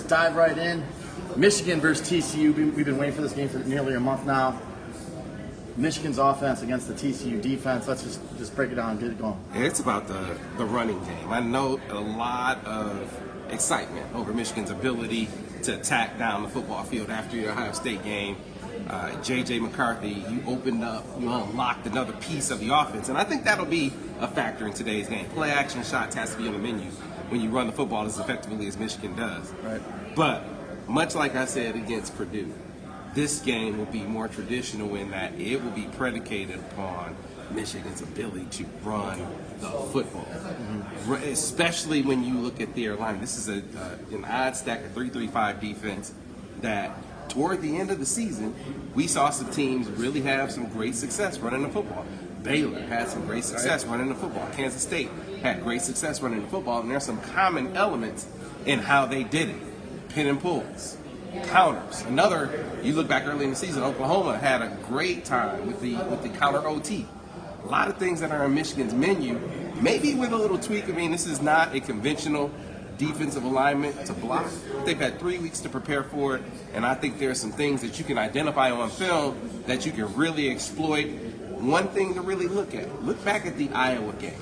just dive right in. Michigan versus TCU. We've been waiting for this game for nearly a month now. Michigan's offense against the TCU defense. Let's just break it down and get it going. It's about the running game. I know a lot of excitement over Michigan's ability to attack down the football field after the Ohio State game. J.J. McCarthy, you unlocked another piece of the offense, and I think that'll be a factor in today's game. Play action shots has to be on the menu when you run the football as effectively as Michigan does. Right. But much like I said against Purdue, this game will be more traditional in that it will be predicated upon Michigan's ability to run the football, especially when you look at their line. This is an odd stack of 3-3-5 defense that toward the end of the season, we saw some teams really have some great success running the football. Baylor had some great success running the football. Kansas State had great success running the football, and there's some common elements in how they did it. Pin and pulls, counters. You look back early in the season, Oklahoma had a great time with the counter OT. A lot of things that are in Michigan's menu, maybe with a little tweak. I mean, this is not a conventional defensive alignment to block. They've had 3 weeks to prepare for it, and I think there are some things that you can identify on film that you can really exploit. One thing to really look back at the Iowa game.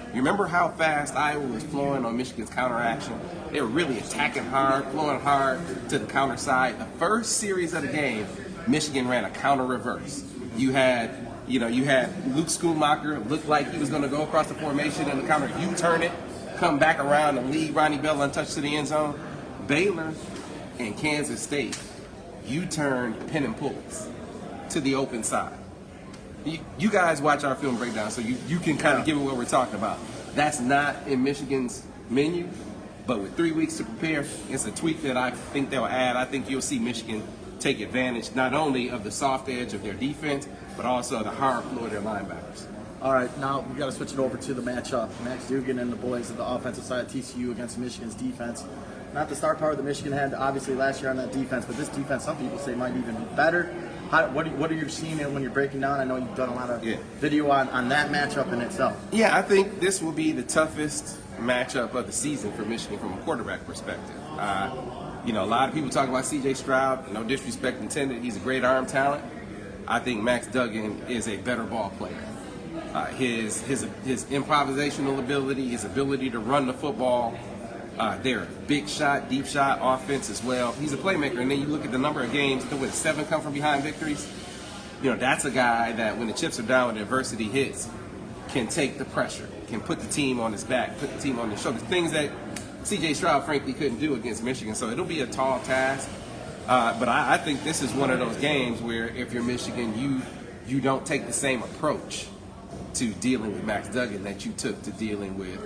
You remember how fast Iowa was flowing on Michigan's counter action? They were really attacking hard, flowing hard to the counter side. The first series of the game, Michigan ran a counter reverse. You had Luke Schoonmaker looked like he was going to go across the formation and the counter U-turn it, come back around and lead Ronnie Bell untouched to the end zone. Baylor and Kansas State U-turned pin and pulls to the open side. You guys watch our film breakdown, so you can kind of give it what we're talking about. That's not in Michigan's menu, but with 3 weeks to prepare, it's a tweak that I think they'll add. I think you'll see Michigan take advantage not only of the soft edge of their defense, but also the hard floor of their linebackers. All right, now we got to switch it over to the matchup. Max Duggan and the boys of the offensive side of TCU against Michigan's defense. Not the star power that Michigan had, obviously, last year on that defense, but this defense, some people say, might even be better. What are you seeing when you're breaking down? I know you've done a lot of video on that matchup in itself. Yeah, I think this will be the toughest matchup of the season for Michigan from a quarterback perspective. A lot of people talk about C.J. Stroud. No disrespect intended. He's a great arm talent. I think Max Duggan is a better ball player. His improvisational ability, his ability to run the football, they're big shot, deep shot offense as well. He's a playmaker, and then you look at the number of games, 7 come from behind victories. That's a guy that when the chips are down and adversity hits, can take the pressure, can put the team on his back, put the team on his shoulders, things that C.J. Stroud, frankly, couldn't do against Michigan. So it'll be a tall task. But I think this is one of those games where if you're Michigan, you don't take the same approach to dealing with Max Duggan that you took to dealing with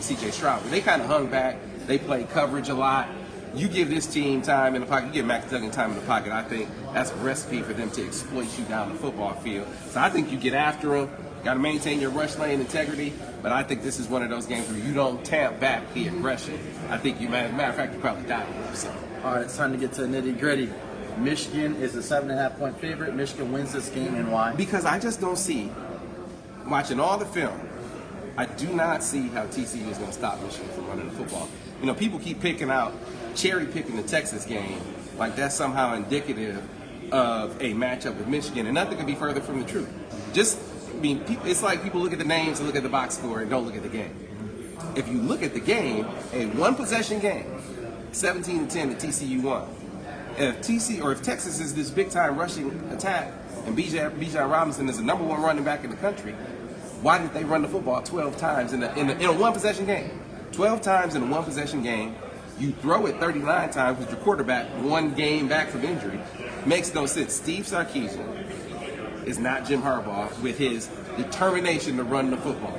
C.J. Stroud. They kind of hung back. They played coverage a lot. You give this team time in the pocket, you give Max Duggan time in the pocket, I think that's a recipe for them to exploit you down the football field. So I think you get after them. Got to maintain your rush lane integrity, but I think this is one of those games where you don't tamp back the aggression. I think as a matter of fact, you probably die with them. So. All right, it's time to get to the nitty-gritty. Michigan is a 7.5-point favorite. Michigan wins this game, and why? Because I just don't see, watching all the film, I do not see how TCU is going to stop Michigan from running the football. People keep cherry-picking the Texas game like that's somehow indicative of a matchup with Michigan, and nothing could be further from the truth. It's like people look at the names and look at the box score and don't look at the game. If you look at the game, a one-possession game, 17-10 that TCU won. If Texas is this big-time rushing attack and Bijan Robinson is the number 1 running back in the country, why did they run the football 12 times in a one-possession game? 12 times in a one-possession game. You throw it 39 times with your quarterback 1 game back from injury. Makes no sense. Steve Sarkisian is not Jim Harbaugh with his determination to run the football.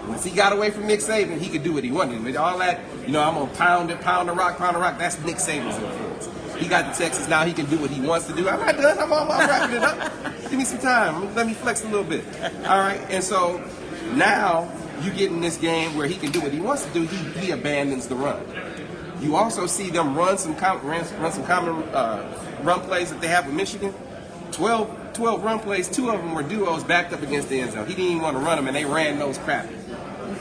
Once he got away from Nick Saban, he could do what he wanted. But all that, I'm going to pound the rock, that's Nick Saban's influence. He got to Texas, now he can do what he wants to do. I'm not done, I'm wrapping it up. Give me some time, let me flex a little bit. All right, and so now you get in this game where he can do what he wants to do, he abandons the run. You also see them run some common run plays that they have with Michigan. 12 run plays, 2 of them were duos backed up against the end zone. He didn't even want to run them, and they ran those crappy.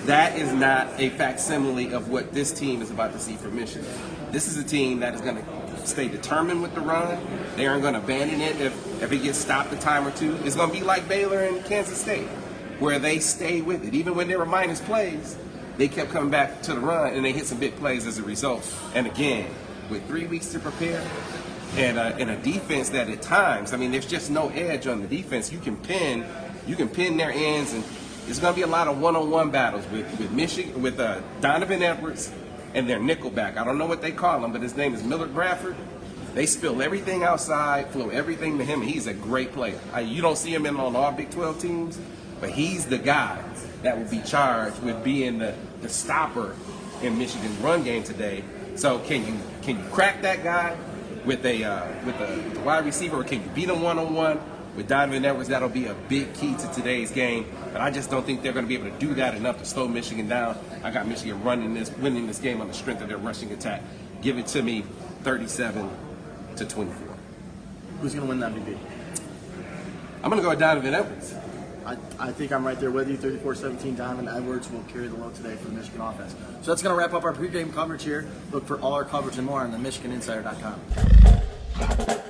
that is not a facsimile of what this team is about to see from Michigan. This is a team that is going to stay determined with the run. They aren't going to abandon it if it gets stopped a time or two. It's going to be like Baylor and Kansas State, where they stay with it. Even when there were minus plays, they kept coming back to the run, and they hit some big plays as a result. And again, with 3 weeks to prepare, and a defense that at times, I mean, there's just no edge on the defense. You can pin their ends, and it's going to be a lot of one-on-one battles with Michigan, with Donovan Edwards and their nickelback. I don't know what they call him, but his name is Millard Bradford. They spill everything outside, flow everything to him, and he's a great player. You don't see him on all Big 12 teams, but he's the guy that will be charged with being the stopper in Michigan's run game today. So can you crack that guy with a wide receiver, or can you beat him one-on-one with Donovan Edwards? That'll be a big key to today's game. But I just don't think they're going to be able to do that enough to slow Michigan down. I got Michigan winning this game on the strength of their rushing attack. Give it to me 37-24. Who's going to win the MVP? I'm going to go with Donovan Edwards. I think I'm right there with you. 34-17, Donovan Edwards will carry the load today for the Michigan offense. So that's going to wrap up our pregame coverage here. Look for all our coverage and more on the MichiganInsider.com.